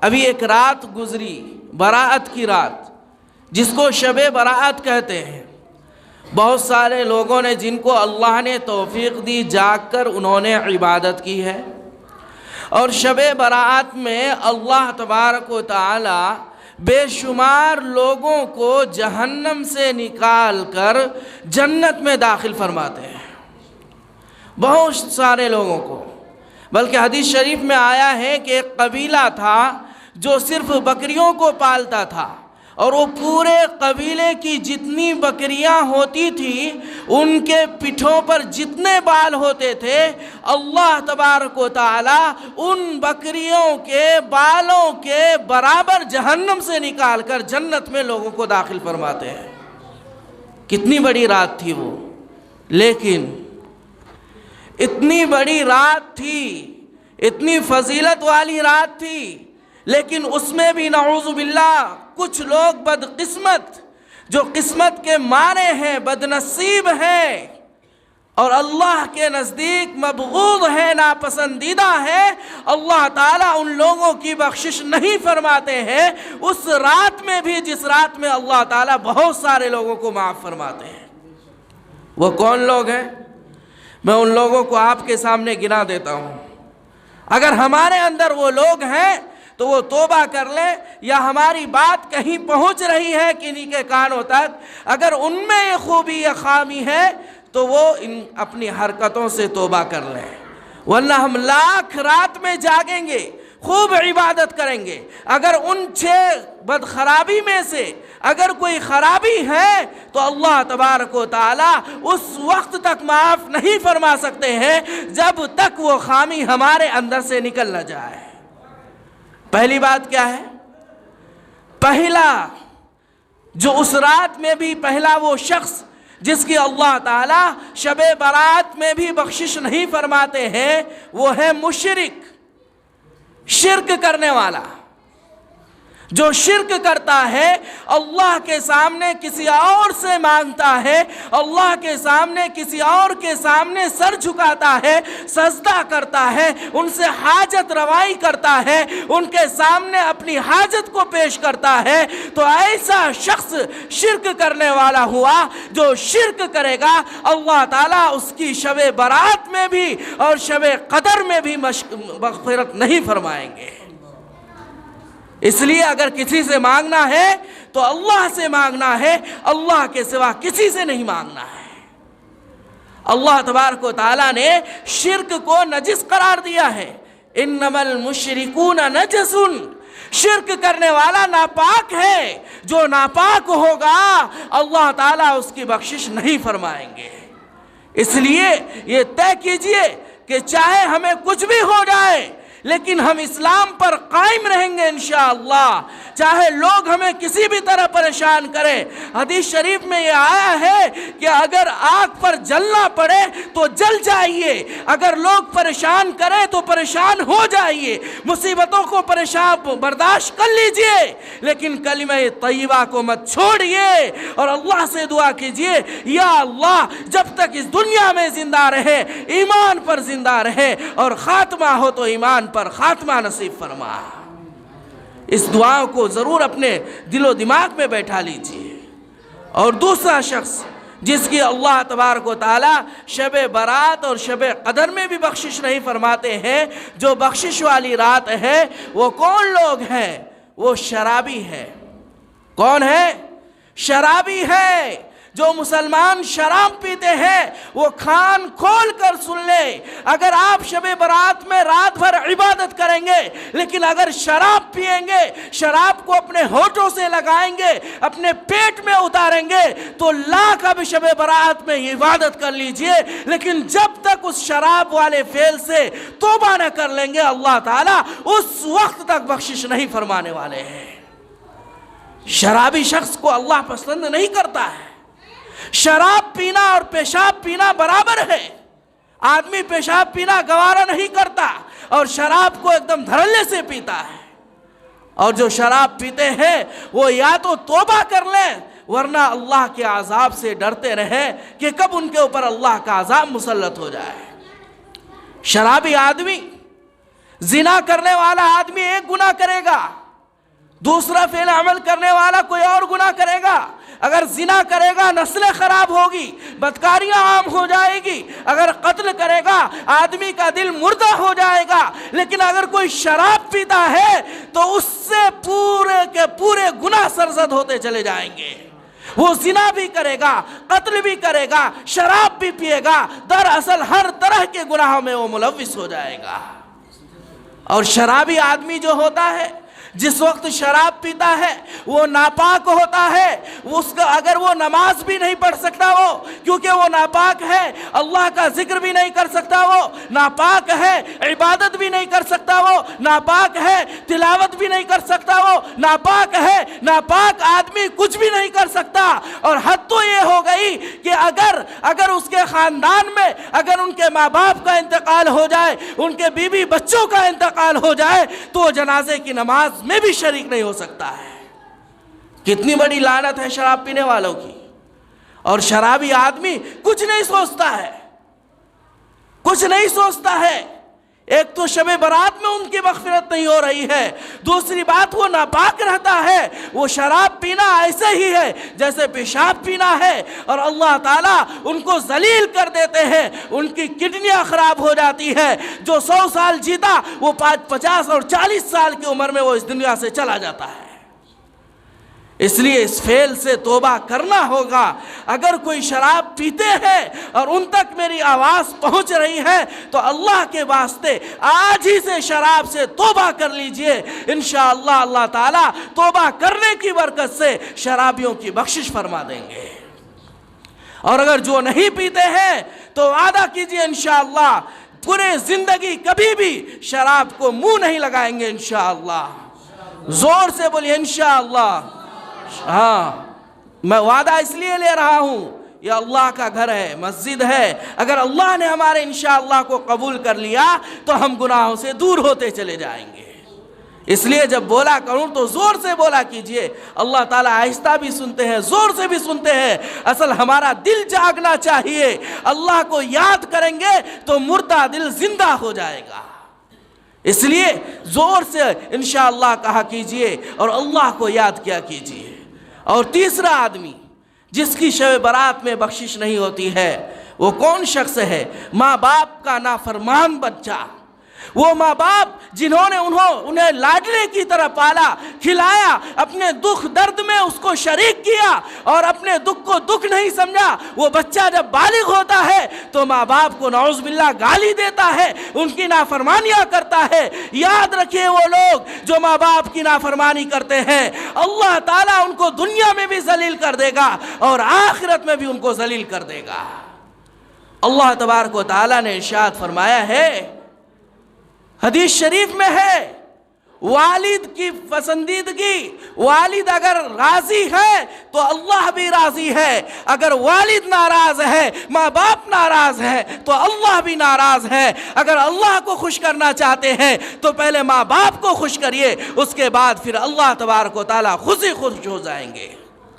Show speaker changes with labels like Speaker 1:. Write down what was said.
Speaker 1: ابھی ایک رات گزری، براءت کی رات، جس کو شب براءت کہتے ہیں۔ بہت سارے لوگوں نے، جن کو اللہ نے توفیق دی، جاگ کر انہوں نے عبادت کی ہے، اور شب براءت میں اللہ تبارک و تعالی بے شمار لوگوں کو جہنم سے نکال کر جنت میں داخل فرماتے ہیں، بہت سارے لوگوں کو۔ بلکہ حدیث شریف میں آیا ہے کہ ایک قبیلہ تھا جو صرف بکریوں کو پالتا تھا، اور وہ پورے قبیلے کی جتنی بکریاں ہوتی تھیں ان کے پٹھوں پر جتنے بال ہوتے تھے، اللہ تبارک و تعالی ان بکریوں کے بالوں کے برابر جہنم سے نکال کر جنت میں لوگوں کو داخل فرماتے ہیں۔ کتنی بڑی رات تھی وہ، لیکن اتنی بڑی رات تھی، اتنی فضیلت والی رات تھی، لیکن اس میں بھی نعوذ باللہ کچھ لوگ بدقسمت، جو قسمت کے مارے ہیں، بدنصیب ہیں، اور اللہ کے نزدیک مبغوض ہے، ناپسندیدہ ہے، اللہ تعالیٰ ان لوگوں کی بخشش نہیں فرماتے ہیں اس رات میں بھی جس رات میں اللہ تعالیٰ بہت سارے لوگوں کو معاف فرماتے ہیں۔ وہ کون لوگ ہیں؟ میں ان لوگوں کو آپ کے سامنے گنا دیتا ہوں۔ اگر ہمارے اندر وہ لوگ ہیں تو وہ توبہ کر لیں، یا ہماری بات کہیں پہنچ رہی ہے کنہیں کے کانوں تک، اگر ان میں یہ خوبی یا خامی ہے تو وہ اپنی حرکتوں سے توبہ کر لیں، ورنہ ہم لاکھ رات میں جاگیں گے، خوب عبادت کریں گے، اگر ان 6 بدخرابی میں سے اگر کوئی خرابی ہے تو اللہ تبارک و تعالی اس وقت تک معاف نہیں فرما سکتے ہیں جب تک وہ خامی ہمارے اندر سے نکل نہ جائے۔ پہلی بات کیا ہے؟ پہلا جو اس رات میں بھی پہلا وہ شخص جس کی اللہ تعالیٰ شب برات میں بھی بخشش نہیں فرماتے ہیں، وہ ہے مشرک، شرک کرنے والا۔ جو شرک کرتا ہے، اللہ کے سامنے کسی اور سے مانگتا ہے، اللہ کے سامنے کسی اور کے سامنے سر جھکاتا ہے، سجدہ کرتا ہے، ان سے حاجت روائی کرتا ہے، ان کے سامنے اپنی حاجت کو پیش کرتا ہے، تو ایسا شخص شرک کرنے والا ہوا۔ جو شرک کرے گا اللہ تعالیٰ اس کی شب برات میں بھی اور شب قدر میں بھی مغفرت نہیں فرمائیں گے۔ اس لیے اگر کسی سے مانگنا ہے تو اللہ سے مانگنا ہے، اللہ کے سوا کسی سے نہیں مانگنا ہے۔ اللہ تبارک و تعالیٰ نے شرک کو نجس قرار دیا ہے، انما المشرکون نجس، شرک کرنے والا ناپاک ہے، جو ناپاک ہوگا اللہ تعالیٰ اس کی بخشش نہیں فرمائیں گے۔ اس لیے یہ طے کیجئے کہ چاہے ہمیں کچھ بھی ہو جائے لیکن ہم اسلام پر قائم رہیں گے انشاءاللہ، چاہے لوگ ہمیں کسی بھی طرح پریشان کریں۔ حدیث شریف میں یہ آیا ہے کہ اگر آگ پر جلنا پڑے تو جل جائیے، اگر لوگ پریشان کریں تو پریشان ہو جائیے، مصیبتوں کو پریشان برداشت کر لیجئے، لیکن کلمہ طیبہ کو مت چھوڑیے، اور اللہ سے دعا کیجئے یا اللہ جب تک اس دنیا میں زندہ رہے ایمان پر زندہ رہے، اور خاتمہ ہو تو ایمان پر خاتمہ نصیب فرما۔ اس دعا کو ضرور اپنے دل و دماغ میں بیٹھا لیجئے۔ اور دوسرا شخص جس کی اللہ تبارک و تعالی شب برات اور شب قدر میں بھی بخشش نہیں فرماتے ہیں، جو بخشش والی رات ہے، وہ کون لوگ ہیں؟ وہ شرابی ہے۔ کون ہے؟ شرابی ہے۔ جو مسلمان شراب پیتے ہیں وہ کان کھول کر سن لے، اگر آپ شب برات میں رات بھر عبادت کریں گے لیکن اگر شراب پئیں گے، شراب کو اپنے ہونٹوں سے لگائیں گے، اپنے پیٹ میں اتاریں گے، تو لاکھ اب شب برات میں عبادت کر لیجئے، لیکن جب تک اس شراب والے فعل سے توبہ نہ کر لیں گے اللہ تعالیٰ اس وقت تک بخشش نہیں فرمانے والے ہیں۔ شرابی شخص کو اللہ پسند نہیں کرتا ہے۔ شراب پینا اور پیشاب پینا برابر ہے۔ آدمی پیشاب پینا گوارا نہیں کرتا اور شراب کو ایک دم دھڑلے سے پیتا ہے، اور جو شراب پیتے ہیں وہ یا تو توبہ کر لیں ورنہ اللہ کے عذاب سے ڈرتے رہیں کہ کب ان کے اوپر اللہ کا عذاب مسلط ہو جائے۔ شرابی آدمی زنا کرنے والا آدمی ایک گناہ کرے گا، دوسرا فعل عمل کرنے والا کوئی اور گناہ کرے گا۔ اگر زنا کرے گا نسلیں خراب ہوگی، بدکاریاں عام ہو جائے گی۔ اگر قتل کرے گا آدمی کا دل مردہ ہو جائے گا۔ لیکن اگر کوئی شراب پیتا ہے تو اس سے پورے کے پورے گناہ سرزد ہوتے چلے جائیں گے۔ وہ زنا بھی کرے گا، قتل بھی کرے گا، شراب بھی پیے گا، دراصل ہر طرح کے گناہوں میں وہ ملوث ہو جائے گا۔ اور شرابی آدمی جو ہوتا ہے، جس وقت شراب پیتا ہے وہ ناپاک ہوتا ہے۔ اس کا اگر وہ نماز بھی نہیں پڑھ سکتا وہ، کیونکہ وہ ناپاک ہے، اللہ کا ذکر بھی نہیں کر سکتا وہ ناپاک ہے، عبادت بھی نہیں کر سکتا وہ ناپاک ہے، تلاوت بھی نہیں کر سکتا وہ ناپاک ہے۔ ناپاک آدمی کچھ بھی نہیں کر سکتا۔ اور حد تو یہ ہو گئی کہ اگر اس کے خاندان میں اگر ان کے ماں باپ کا انتقال ہو جائے، ان کے بیوی بچوں کا انتقال ہو جائے تو وہ جنازے کی نماز میں بھی شریک نہیں ہو سکتا ہے۔ کتنی بڑی لعنت ہے شراب پینے والوں کی۔ اور شرابی آدمی کچھ نہیں سوچتا ہے، کچھ نہیں سوچتا ہے۔ ایک تو شب برات میں ان کی مغفرت نہیں ہو رہی ہے، دوسری بات وہ ناپاک رہتا ہے۔ وہ شراب پینا ایسے ہی ہے جیسے پیشاب پینا ہے، اور اللہ تعالیٰ ان کو ذلیل کر دیتے ہیں، ان کی کڈنیاں خراب ہو جاتی ہے۔ جو 100 سال جیتا وہ 50 اور 40 سال کی عمر میں وہ اس دنیا سے چلا جاتا ہے۔ اس لیے اس فعل سے توبہ کرنا ہوگا۔ اگر کوئی شراب پیتے ہیں اور ان تک میری آواز پہنچ رہی ہے تو اللہ کے واسطے آج ہی سے شراب سے توبہ کر لیجئے۔ انشاءاللہ اللہ تعالیٰ توبہ کرنے کی برکت سے شرابیوں کی بخشش فرما دیں گے۔ اور اگر جو نہیں پیتے ہیں تو وعدہ کیجئے انشاءاللہ پورے زندگی کبھی بھی شراب کو منہ نہیں لگائیں گے انشاءاللہ۔ زور سے بولیے انشاءاللہ۔ ہاں، میں وعدہ اس لیے لے رہا ہوں، یہ اللہ کا گھر ہے، مسجد ہے۔ اگر اللہ نے ہمارے انشاءاللہ کو قبول کر لیا تو ہم گناہوں سے دور ہوتے چلے جائیں گے۔ اس لیے جب بولا کروں تو زور سے بولا کیجئے۔ اللہ تعالیٰ آہستہ بھی سنتے ہیں، زور سے بھی سنتے ہیں۔ اصل ہمارا دل جاگنا چاہیے۔ اللہ کو یاد کریں گے تو مردہ دل زندہ ہو جائے گا۔ اس لیے زور سے انشاءاللہ کہا کیجئے اور اللہ کو یاد کیا کیجئے۔ اور تیسرا آدمی جس کی شب برات میں بخشش نہیں ہوتی ہے وہ کون شخص ہے؟ ماں باپ کا نافرمان بچہ۔ وہ ماں باپ جنہوں نے انہیں لاڈلے کی طرح پالا، کھلایا، اپنے دکھ درد میں اس کو شریک کیا اور اپنے دکھ کو دکھ نہیں سمجھا۔ وہ بچہ جب بالغ ہوتا ہے تو ماں باپ کو نعوذ باللہ گالی دیتا ہے، ان کی نافرمانیاں کرتا ہے۔ یاد رکھیے وہ لوگ جو ماں باپ کی نافرمانی کرتے ہیں اللہ تعالیٰ ان کو دنیا میں بھی ذلیل کر دے گا اور آخرت میں بھی ان کو ذلیل کر دے گا۔ اللہ تبارک و تعالیٰ نے ارشاد فرمایا ہے، حدیث شریف میں ہے، والد کی پسندیدگی، والد اگر راضی ہے تو اللہ بھی راضی ہے۔ اگر والد ناراض ہے، ماں باپ ناراض ہے تو اللہ بھی ناراض ہے۔ اگر اللہ کو خوش کرنا چاہتے ہیں تو پہلے ماں باپ کو خوش کریے، اس کے بعد پھر اللہ تبارک و تعالیٰ خود ہی خوش ہو جائیں گے۔